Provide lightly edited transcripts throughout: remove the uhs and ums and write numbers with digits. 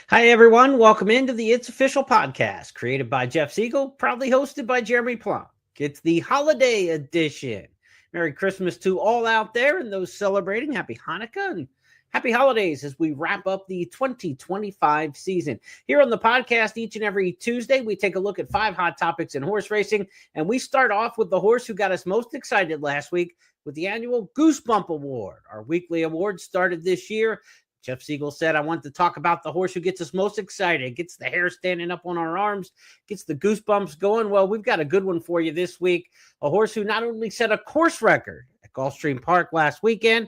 Hi, everyone. Welcome into the It's Official podcast, created by Jeff Siegel, proudly hosted by Jeremy Plonk. It's the holiday edition. Merry Christmas to all out there and those celebrating. Happy Hanukkah and happy holidays as we wrap up the 2025 season. Here on the podcast, each and every Tuesday, we take a look at 5 hot topics in horse racing, and we start off with the horse who got us most excited last week with the annual Goosebump Award. Our weekly award started this year. Jeff Siegel said, I want to talk about the horse who gets us most excited, gets the hair standing up on our arms, gets the goosebumps going. Well, we've got a good one for you this week. A horse who not only set a course record at Gulfstream Park last weekend,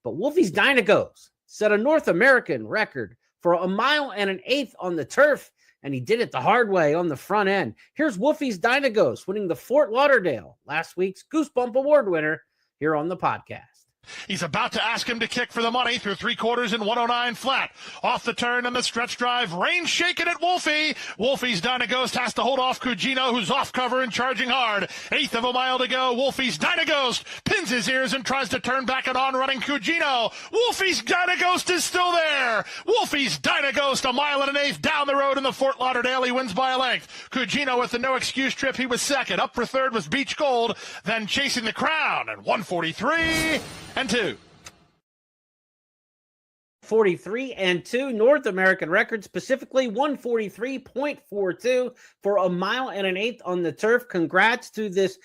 but Wolfie's Dynagos set a North American record for 1 1/8 on the turf, and he did it the hard way on the front end. Here's Wolfie's Dynagos winning the Fort Lauderdale, last week's Goosebump Award winner, here on the podcast. He's about to ask him to kick for the money through 3/4 and 109 flat. Off the turn and the stretch drive. Rain shaking at Wolfie. Wolfie's Dynagos has to hold off Cugino, who's off cover and charging hard. 1/8 of a mile to go. Wolfie's Dynagos pins his ears and tries to turn back and on running Cugino. Wolfie's Dynagos is still there. Wolfie's Dynagos 1 1/8 down the road in the Fort Lauderdale. He wins by a length. Cugino with the no excuse trip. He was second. Up for third was Beach Gold. Then chasing the crown at 143. And 2. 43 and 2 North American record, specifically 143.42 for 1 1/8 on the turf. Congrats to this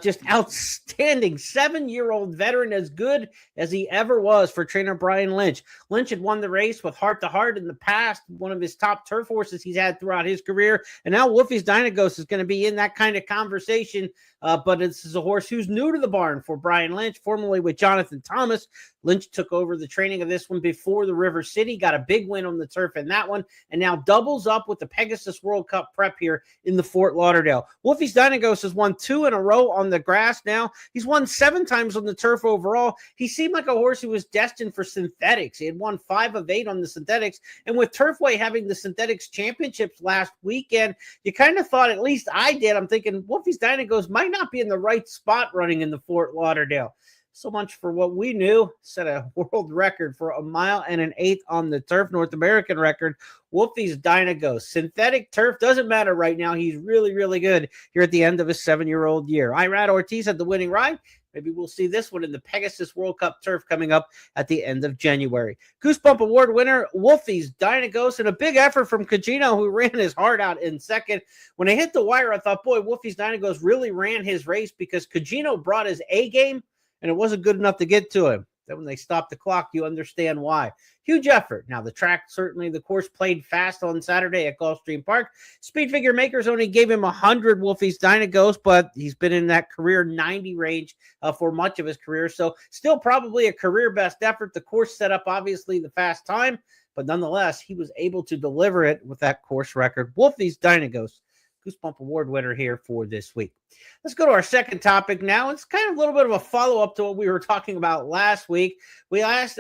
just outstanding 7-year-old veteran, as good as he ever was for trainer Brian Lynch. Lynch had won the race with Heart to Heart in the past, one of his top turf horses he's had throughout his career. And now Wolfie's Dynagos is going to be in that kind of conversation. But this is a horse who's new to the barn for Brian Lynch, formerly with Jonathan Thomas. Lynch took over the training of this one before the River City, got a big win on the turf in that one, and now doubles up with the Pegasus World Cup prep here in the Fort Lauderdale. Wolfie's Dynagos has won 2 in a row on the grass now. He's won 7 times on the turf overall. He seemed like a horse who was destined for synthetics. He had won 5 of 8 on the synthetics, and with Turfway having the synthetics championships last weekend, you kind of thought, at least I did, I'm thinking Wolfie's Dynagos might not be in the right spot running in the Fort Lauderdale. So much for what we knew. Set a world record for 1 1/8 on the turf, North American record. Wolfie's Dynagos. Synthetic turf doesn't matter right now. He's really, really good here at the end of his 7-year-old year. Irad Ortiz had the winning ride. Maybe we'll see this one in the Pegasus World Cup turf coming up at the end of January. Goosebump Award winner, Wolfie's Dynagos, and a big effort from Cugino, who ran his heart out in second. When I hit the wire, I thought, boy, Wolfie's Dynagos really ran his race because Cugino brought his A game, and it wasn't good enough to get to him. Then when they stopped the clock, you understand why. Huge effort. Now, the track, certainly the course played fast on Saturday at Gulfstream Park. Speed Figure Makers only gave him 100 Wolfie's Dynagos, but he's been in that career 90 range for much of his career. So still probably a career best effort. The course set up, obviously, the fast time, but nonetheless, he was able to deliver it with that course record. Wolfie's Dynagos, Goosebump Award winner here for this week. Let's go to our second topic now. It's kind of a little bit of a follow-up to what we were talking about last week. We asked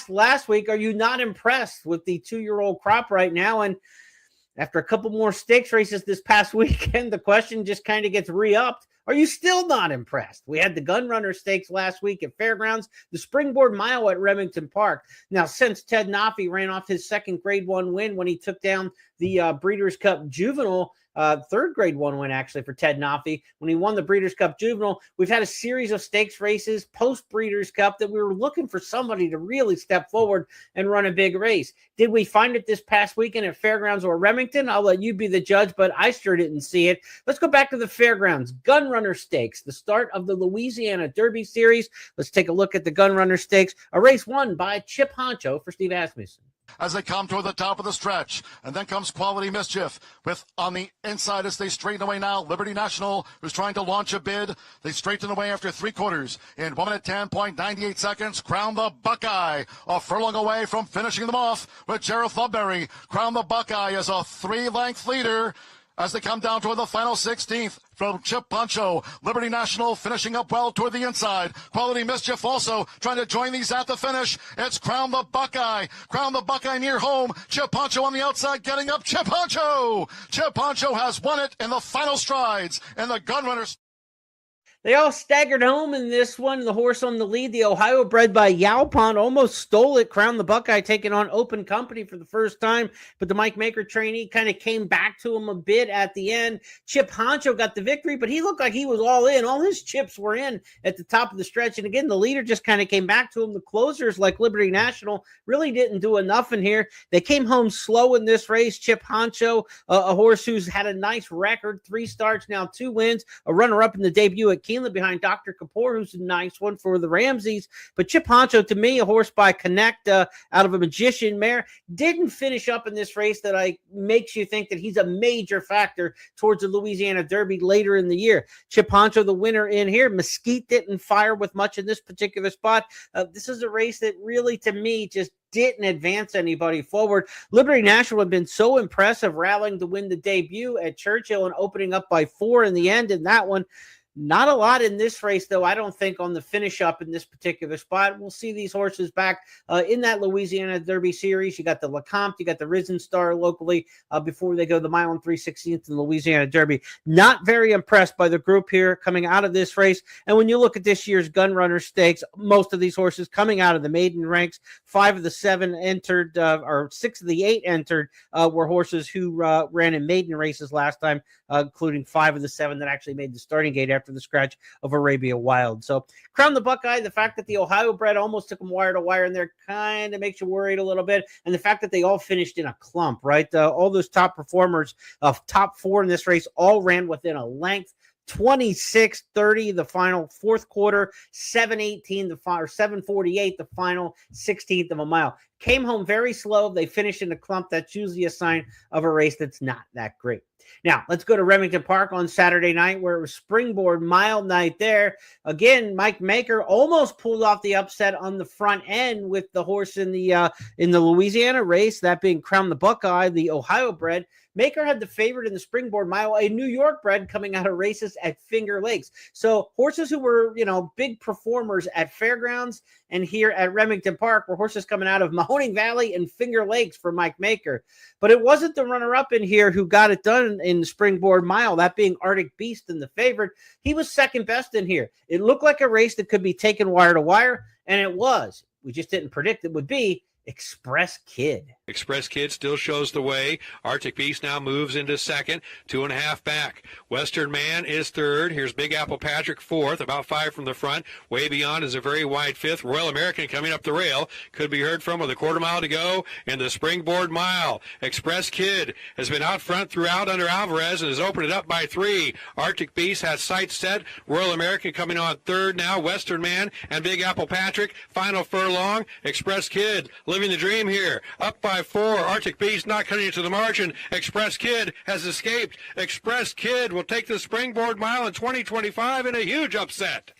last week, are you not impressed with the 2-year-old crop right now? And after a couple more stakes races this past weekend, the question just kind of gets re-upped. Are you still not impressed? We had the Gun Runner Stakes last week at Fairgrounds, the Springboard Mile at Remington Park. Now, since Ted Nafi ran off his second Grade 1 win when he took down the Breeders' Cup Juvenile, third Grade 1 win actually for Ted Nafi, when he won the Breeders' Cup Juvenile, we've had a series of stakes races post-Breeders' Cup that we were looking for somebody to really step forward and run a big race. Did we find it this past weekend at Fairgrounds or Remington? I'll let you be the judge, but I sure didn't see it. Let's go back to the Fairgrounds. Gun Runner Stakes, the start of the Louisiana Derby Series. Let's take a look at the Gun Runner Stakes, a race won by Chip Honcho for Steve Asmussen. As they come toward the top of the stretch. And then comes Quality Mischief with on the inside as they straighten away now. Liberty National, who's trying to launch a bid. They straighten away after 3/4 in 1 minute 10.98 seconds. Crown the Buckeye, a furlong away from finishing them off with Jareth Ludberry. Crown the Buckeye as a 3-length leader as they come down toward the final 16th from Chip Poncho. Liberty National finishing up well toward the inside. Quality Mischief also trying to join these at the finish. It's Crown the Buckeye. Crown the Buckeye near home. Chip Poncho on the outside getting up. Chip Poncho! Chip Poncho has won it in the final strides in the Gun Runners. They all staggered home in this one. The horse on the lead, the Ohio bred by Yalpon, almost stole it. Crowned the Buckeye, taking on open company for the first time. But the Mike Maker trainee kind of came back to him a bit at the end. Chip Honcho got the victory, but he looked like he was all in. All his chips were in at the top of the stretch. And again, the leader just kind of came back to him. The closers, like Liberty National, really didn't do enough in here. They came home slow in this race. Chip Honcho, a horse who's had a nice record, 3 starts, now 2 wins, a runner-up in the debut at Keeneland behind Dr. Kapoor, who's a nice one for the Ramseys. But Chip Honcho, to me, a horse by Connect out of a Magician mare, didn't finish up in this race that makes you think that he's a major factor towards the Louisiana Derby later in the year. Chip Honcho, the winner in here. Mesquite didn't fire with much in this particular spot. This is a race that really, to me, just didn't advance anybody forward. Liberty National had been so impressive, rallying to win the debut at Churchill and opening up by 4 in the end in that one. Not a lot in this race, though, I don't think, on the finish up in this particular spot. We'll see these horses back in that Louisiana Derby series. You got the Lecomte, you got the Risen Star locally before they go the mile and 3/16 in the Louisiana Derby. Not very impressed by the group here coming out of this race. And when you look at this year's Gun Runner Stakes, most of these horses coming out of the maiden ranks, 5 of the 7 entered, or 6 of the 8 entered were horses who ran in maiden races last time, including 5 of the 7 that actually made the starting gate after the scratch of Arabia Wild. So Crown the Buckeye, the fact that the Ohio bred almost took them wire to wire in there kind of makes you worried a little bit. And the fact that they all finished in a clump, right? All those top performers of top 4 in this race all ran within a length. 26-30 the final 4th quarter, 7:18 the final, or 7:48 the final 16th of a mile. Came home very slow. They finished in a clump. That's usually a sign of a race that's not that great. Now, let's go to Remington Park on Saturday night, where it was Springboard Mile night there. Again, Mike Maker almost pulled off the upset on the front end with the horse in the Louisiana race, that being Crown the Buckeye, the Ohio bred. Maker had the favorite in the Springboard Mile, a New York bred coming out of races at Finger Lakes. So horses who were, big performers at fairgrounds and here at Remington Park were horses coming out of Mahoning Valley and Finger Lakes for Mike Maker. But it wasn't the runner-up in here who got it done in the Springboard Mile, that being Arctic Beast and the favorite. He was second best in here. It looked like a race that could be taken wire to wire, and it was. We just didn't predict it would be Express Kid. Express Kid still shows the way. Arctic Beast now moves into second, 2.5 back. Western Man is third. Here's Big Apple Patrick fourth, about 5 from the front. Way beyond is a very wide fifth. Royal American coming up the rail. Could be heard from with a quarter mile to go in the Springboard Mile. Express Kid has been out front throughout under Alvarez and has opened it up by 3. Arctic Beast has sights set. Royal American coming on third now. Western Man and Big Apple Patrick. Final furlong. Express Kid living the dream here. Up by 4. Arctic Beast not cutting it to the margin. Express Kid has escaped. Express Kid will take the Springboard Mile in 2025 in a huge upset.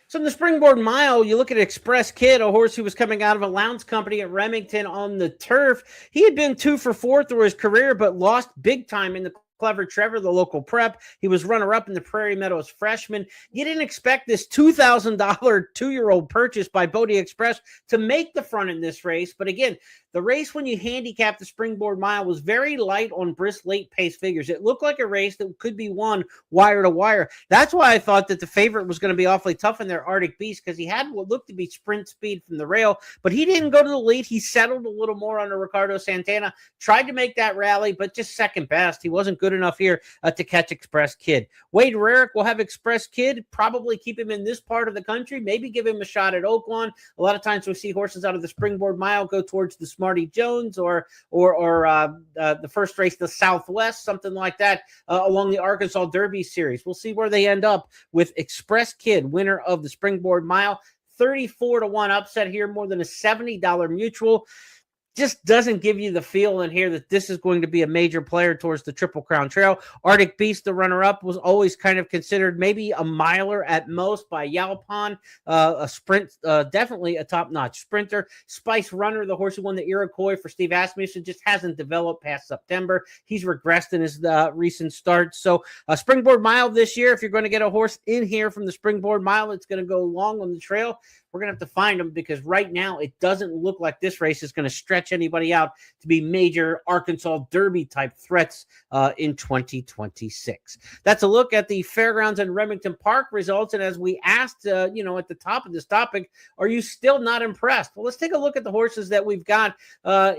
So in the Springboard Mile, you look at Express Kid, a horse who was coming out of a Lowndes Company at Remington on the turf. He had been 2 for 4 through his career, but lost big time in the Clever Trevor, the local prep. He was runner-up in the Prairie Meadows freshman. You didn't expect this $2,000 2-year-old purchase by Bodie Express to make the front in this race. But again, the race, when you handicap the Springboard Mile, was very light on brisk late pace figures. It looked like a race that could be won wire to wire. That's why I thought that the favorite was going to be awfully tough in there, Arctic Beast, because he had what looked to be sprint speed from the rail, but he didn't go to the lead. He settled a little more under Ricardo Santana, tried to make that rally, but just second best. He wasn't good enough here to catch Express Kid. Wade Rarick will have Express Kid, probably keep him in this part of the country, maybe give him a shot at Oaklawn. A lot of times we see horses out of the Springboard Mile go towards the Smarty Jones or the first race, the Southwest, something like that, along the Arkansas Derby series. We'll see where they end up with Express Kid, winner of the Springboard Mile. 34-1 upset here, more than a $70 mutual. Just doesn't give you the feel in here that this is going to be a major player towards the Triple Crown Trail. Arctic Beast, the runner-up, was always kind of considered maybe a miler at most by Yalpon, a sprint, definitely a top-notch sprinter. Spice Runner, the horse who won the Iroquois for Steve Asmussen, just hasn't developed past September. He's regressed in his recent starts. So a Springboard Mile this year, if you're going to get a horse in here from the Springboard Mile, it's going to go long on the trail. we're going to have to find them because right now it doesn't look like this race is going to stretch anybody out to be major Arkansas Derby type threats in 2026. That's a look at the Fairgrounds and Remington Park results. And as we asked, at the top of this topic, are you still not impressed? Well, let's take a look at the horses that we've got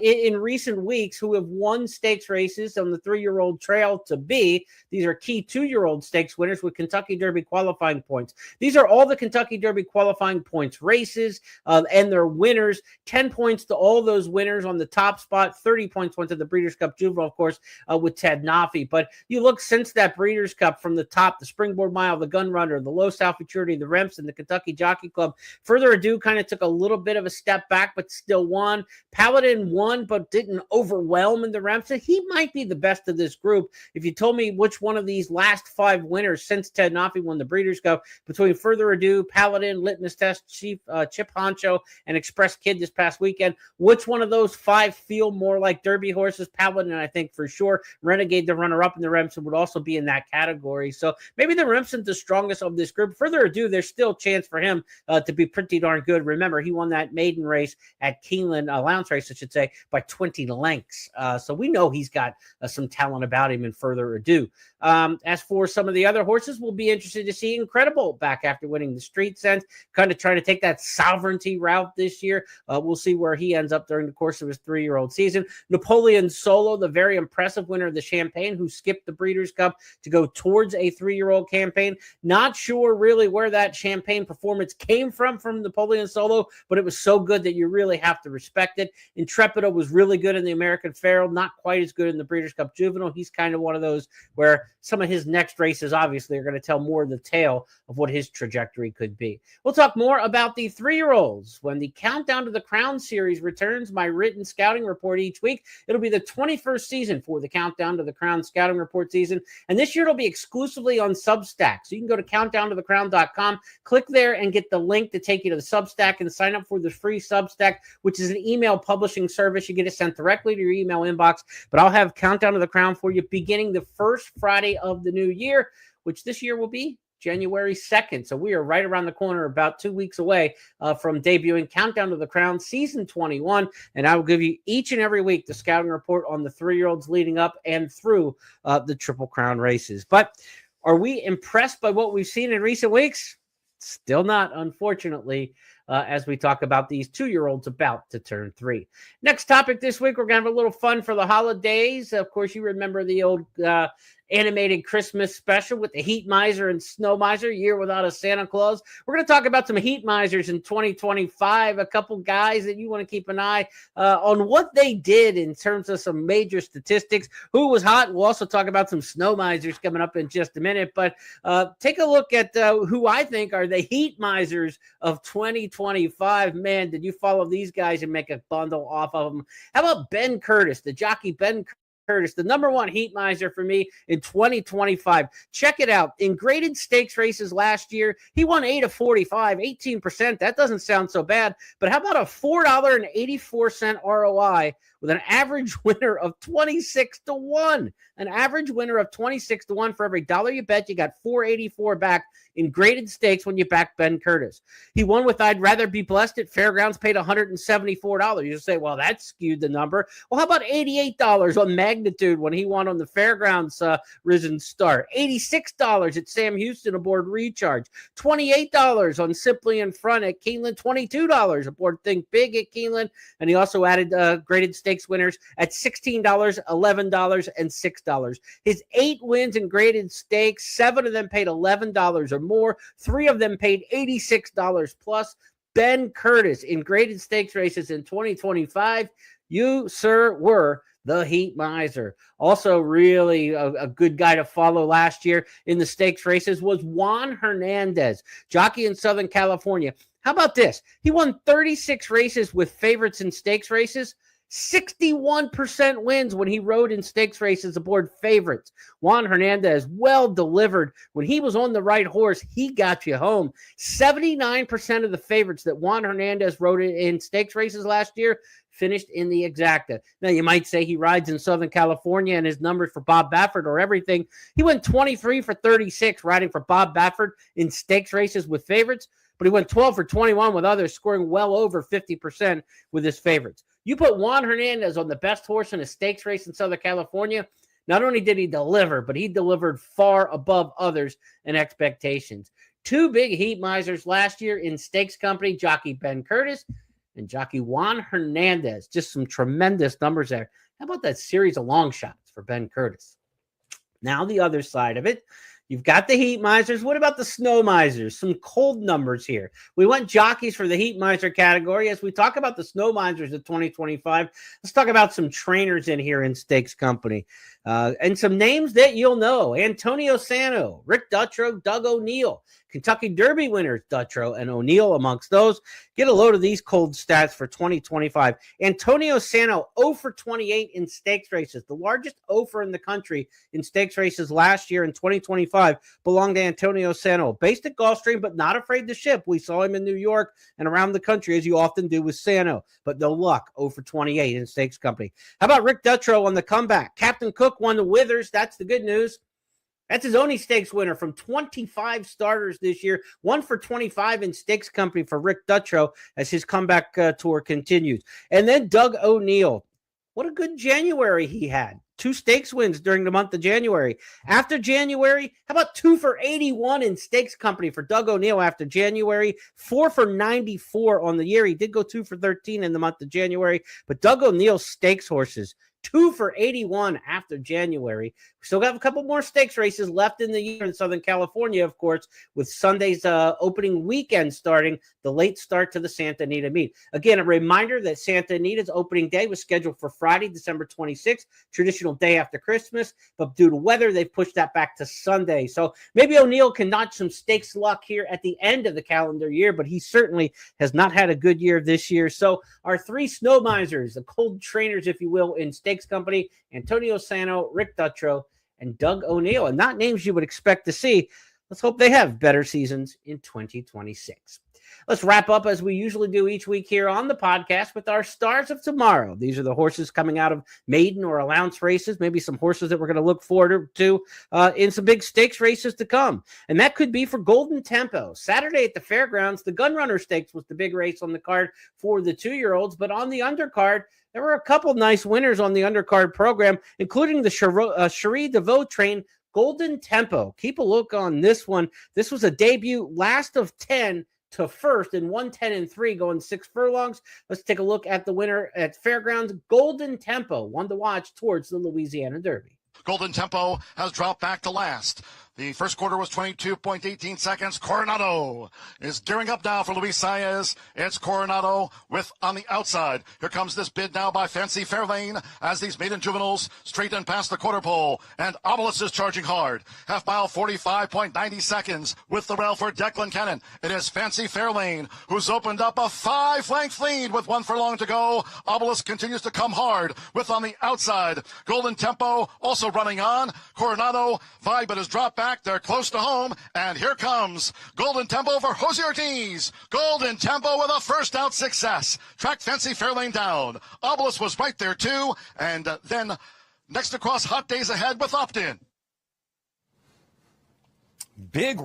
in recent weeks who have won stakes races on the 3-year-old trail to be. These are key 2-year-old stakes winners with Kentucky Derby qualifying points. These are all the Kentucky Derby qualifying points races and their winners. 10 points to all those winners on the top spot. 30 points went to the Breeders' Cup Juvenile, of course, with Ted Naffy. But you look since that Breeders' Cup from the top, the Springboard Mile, the Gun Runner, the Low South Futurity, the Remsen, the Kentucky Jockey Club. Further Ado kind of took a little bit of a step back, but still won. Paladin won, but didn't overwhelm in the Remsen. He might be the best of this group. If you told me which one of these last 5 winners since Ted Naffy won the Breeders' Cup, between Further Ado, Paladin, Litmus Test, Chip Honcho, and Express Kid this past weekend, which one of those 5 feel more like Derby horses? Paladin, I think for sure. Renegade, the runner-up in the Remsen, would also be in that category. So maybe the Remsen's the strongest of this group. Further Ado, there's still a chance for him to be pretty darn good. Remember, he won that maiden race at Keeneland, allowance race, I should say, by 20 lengths. So we know he's got some talent about him in Further Ado. As for some of the other horses, we'll be interested to see Incredible back after winning the Street Sense, kind of trying to take that sovereignty route this year. We'll see where he ends up during the course of his 3-year-old season. Napoleon Solo, the very impressive winner of the Champagne, who skipped the Breeders' Cup to go towards a 3-year-old campaign. Not sure really where that Champagne performance came from Napoleon Solo, but it was so good that you really have to respect it. Intrepido was really good in the American Pharoah, not quite as good in the Breeders' Cup Juvenile. He's kind of one of those where some of his next races obviously are going to tell more of the tale of what his trajectory could be. We'll talk more about the 3-year-olds when the Countdown to the Crown series returns. My written scouting report each week. It'll be the 21st season for the Countdown to the Crown scouting report season. And this year it'll be exclusively on Substack. So you can go to countdowntothecrown.com, click there and get the link to take you to the Substack and sign up for the free Substack, which is an email publishing service. You get it sent directly to your email inbox. But I'll have Countdown to the Crown for you beginning the first Friday of the new year, which this year will be January 2nd. So we are right around the corner, about 2 weeks away from debuting Countdown to the Crown Season 21. And I will give you each and every week the scouting report on the 3-year-olds leading up and through the Triple Crown races. But are we impressed by what we've seen in recent weeks? Still not, unfortunately, as we talk about these 2-year-olds about to turn 3. Next topic this week, we're going to have a little fun for the holidays. Of course, you remember the old animated Christmas special with the Heat Miser and Snow Miser, Year Without a Santa Claus. We're going to talk about some Heat Misers in 2025, a couple guys that you want to keep an eye on what they did in terms of some major statistics, who was hot. We'll also talk about some Snow Misers coming up in just a minute, but take a look at who I think are the Heat Misers of 2025. Man, did you follow these guys and make a bundle off of them? How about Ben Curtis, the jockey Ben Curtis, the number 1 Heat Miser for me in 2025. Check it out. In graded stakes races last year, he won 8 of 45, 18%. That doesn't sound so bad. But how about a $4.84 ROI with an average winner of 26 to 1? An average winner of 26 to 1 for every dollar you bet, you got $4.84 back in graded stakes when you back Ben Curtis. He won with I'd Rather Be Blessed at Fairgrounds, paid $174. You say, well, that skewed the number. Well, how about $88 on Magnitude when he won on the Fairgrounds Risen Star? $86 at Sam Houston aboard Recharge. $28 on Simply in Front at Keeneland. $22 aboard Think Big at Keeneland. And he also added graded stakes winners at $16, $11, and $6. His 8 wins in graded stakes, 7 of them paid $11 or more. 3 of them paid $86 plus. Ben Curtis in graded stakes races in 2025. You, sir, were the Heat Miser. Also really a good guy to follow last year in the stakes races was Juan Hernandez, jockey in Southern California. How about this? He won 36 races with favorites in stakes races. 61% wins when he rode in stakes races aboard favorites. Juan Hernandez, well delivered. When he was on the right horse, he got you home. 79% of the favorites that Juan Hernandez rode in stakes races last year finished in the exacta. Now, you might say he rides in Southern California and his numbers for Bob Baffert or everything. He went 23 for 36 riding for Bob Baffert in stakes races with favorites. but he went 12 for 21 with others, scoring well over 50% with his favorites. You put Juan Hernandez on the best horse in a stakes race in Southern California, not only did he deliver, but he delivered far above others and expectations. Two big heat misers last year in stakes company, jockey Ben Curtis and jockey Juan Hernandez. Just some tremendous numbers there. How about that series of long shots for Ben Curtis? Now the other side of it, you've got the heat misers. What about the snow misers? Some cold numbers here. We went jockeys for the heat miser category. As we talk about the snow misers of 2025, let's talk about some trainers in here in stakes company. And some names that you'll know. Antonio Sano, Rick Dutrow, Doug O'Neill. Kentucky Derby winners, Dutrow and O'Neill amongst those. Get a load of these cold stats for 2025. Antonio Sano, 0 for 28 in stakes races. The largest 0 for in the country in stakes races last year in 2025 belonged to Antonio Sano. Based at Gulfstream, but not afraid to ship. We saw him in New York and around the country, as you often do with Sano. But no luck, 0 for 28 in stakes company. How about Rick Dutrow on the comeback? Captain Cook won the Withers. That's the good news. That's his only stakes winner from 25 starters this year. 1 for 25 in stakes company for Rick Dutrow as his comeback tour continues. And then Doug O'Neill. What a good January he had. 2 stakes wins during the month of January. After January, how about 2 for 81 in stakes company for Doug O'Neill after January? 4 for 94 on the year. He did go 2 for 13 in the month of January. But Doug O'Neill's stakes horses, 2 for 81 after January. We still got a couple more stakes races left in the year in Southern California, of course, with Sunday's opening weekend starting, the late start to the Santa Anita meet. Again, a reminder that Santa Anita's opening day was scheduled for Friday, December 26th, traditional day after Christmas, but due to weather, they've pushed that back to Sunday. So maybe O'Neill can notch some stakes luck here at the end of the calendar year, but he certainly has not had a good year this year. So our 3 snow misers, the cold trainers, if you will, in stakes company, Antonio Sano, Rick Dutrow, and Doug O'Neill, and not names you would expect to see. Let's hope they have better seasons in 2026. Let's wrap up as we usually do each week here on the podcast with our stars of tomorrow. These are the horses coming out of maiden or allowance races, maybe some horses that we're going to look forward to in some big stakes races to come. And that could be for Golden Tempo. Saturday at the fairgrounds, the Gunrunner Stakes was the big race on the card for the 2-year-olds, but on the undercard, there were a couple nice winners on the undercard program, including the Cherie DeVoe train Golden Tempo. Keep a look on this one. This was a debut, last of 10 to first in 110-3, going 6 furlongs. Let's take a look at the winner at Fairgrounds, Golden Tempo, one to watch towards the Louisiana Derby. Golden Tempo has dropped back to last. The first quarter was 22.18 seconds. Coronado is gearing up now for Luis Saez. It's Coronado with on the outside. Here comes this bid now by Fancy Fairlane as these maiden juveniles straighten past the quarter pole. And Obelisk is charging hard. Half mile 45.90 seconds with the rail for Declan Cannon. It is Fancy Fairlane who's opened up a 5-length lead with 1 furlong to go. Obelisk continues to come hard with on the outside. Golden Tempo also running on. Coronado, Vibet has dropped back. They're close to home, and here comes Golden Tempo for Jose Ortiz. Golden Tempo with a first out success. Track Fancy Fairlane down. Obelisk was right there too, and then next across Hot Days Ahead with Opt-in. Big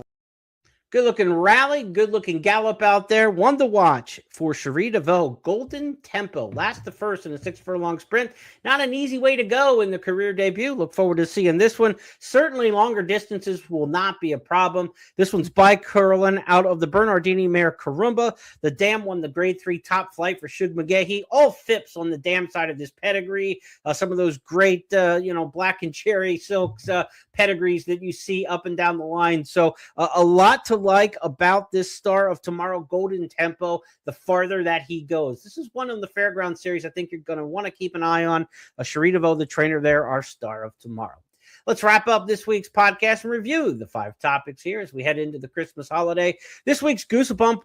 Good-looking rally, good-looking gallop out there. One to watch for Cherie DeVoe, Golden Tempo. Last to first in a 6-furlong sprint. Not an easy way to go in the career debut. Look forward to seeing this one. Certainly longer distances will not be a problem. This one's by Curlin out of the Bernardini mare Karumba. The dam won the grade 3 top flight for Shug McGahee. All Phipps on the dam side of this pedigree. Some of those great, black and cherry silks pedigrees that you see up and down the line. So a lot to like about this star of tomorrow, Golden Tempo, the farther that he goes. This is one of the Fairground series I think you're going to want to keep an eye on. Cherie DeVoe, the trainer there, our star of tomorrow. Let's wrap up this week's podcast and review the 5 topics here as we head into the Christmas holiday. This week's Goosebump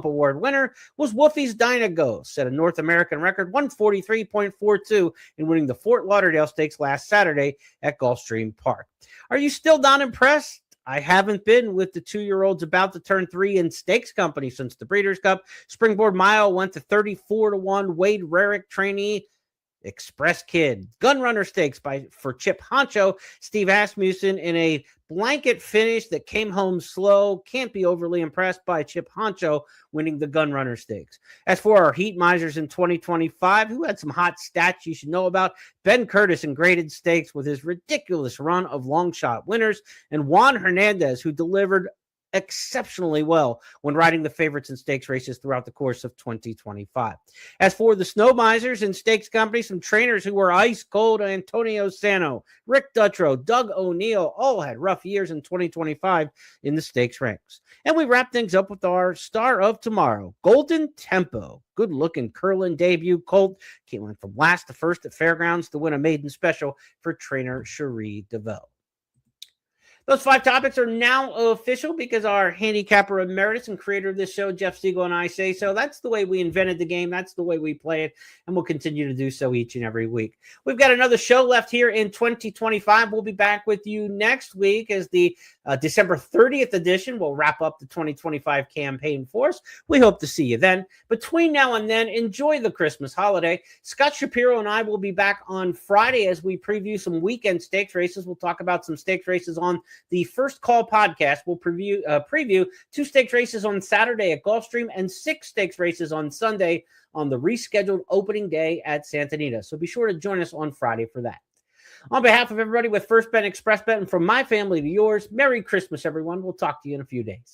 Award winner was Wolfie's Dynago, set a North American record 143.42 in winning the Fort Lauderdale Stakes last Saturday at Gulfstream Park. Are you still not impressed? I haven't been with the 2-year-olds about to turn 3 in stakes company since the Breeders' Cup. Springboard Mile went to 34-1. Wade Rarick trainee Express Kid. Gunrunner Stakes for Chip Honcho, Steve Asmussen in a blanket finish that came home slow. Can't be overly impressed by Chip Honcho winning the Gunrunner Stakes. As for our Heat Misers in 2025, who had some hot stats you should know about, Ben Curtis in graded stakes with his ridiculous run of long shot winners, and Juan Hernandez, who delivered exceptionally well when riding the favorites in stakes races throughout the course of 2025. As for the Snow Misers and stakes company, some trainers who were ice cold: Antonio Sano, Rick Dutrow, Doug O'Neill, all had rough years in 2025 in the stakes ranks. And we wrap things up with our star of tomorrow, Golden Tempo. Good-looking curling debut colt. Went from last to first at Fairgrounds to win a maiden special for trainer Cherie DeVille. Those 5 topics are now official because our handicapper emeritus and creator of this show, Jeff Siegel, and I say so. That's the way we invented the game. That's the way we play it, and we'll continue to do so each and every week. We've got another show left here in 2025. We'll be back with you next week as the December 30th edition. We'll wrap up the 2025 campaign for us. We hope to see you then. Between now and then, enjoy the Christmas holiday. Scott Shapiro and I will be back on Friday as we preview some weekend stakes races. We'll talk about some stakes races on the First Call podcast. We'll preview 2 stakes races on Saturday at Gulfstream and 6 stakes races on Sunday on the rescheduled opening day at Santa Anita. So be sure to join us on Friday for that. On behalf of everybody with First Bet and Express Bet, and from my family to yours, Merry Christmas, everyone. We'll talk to you in a few days.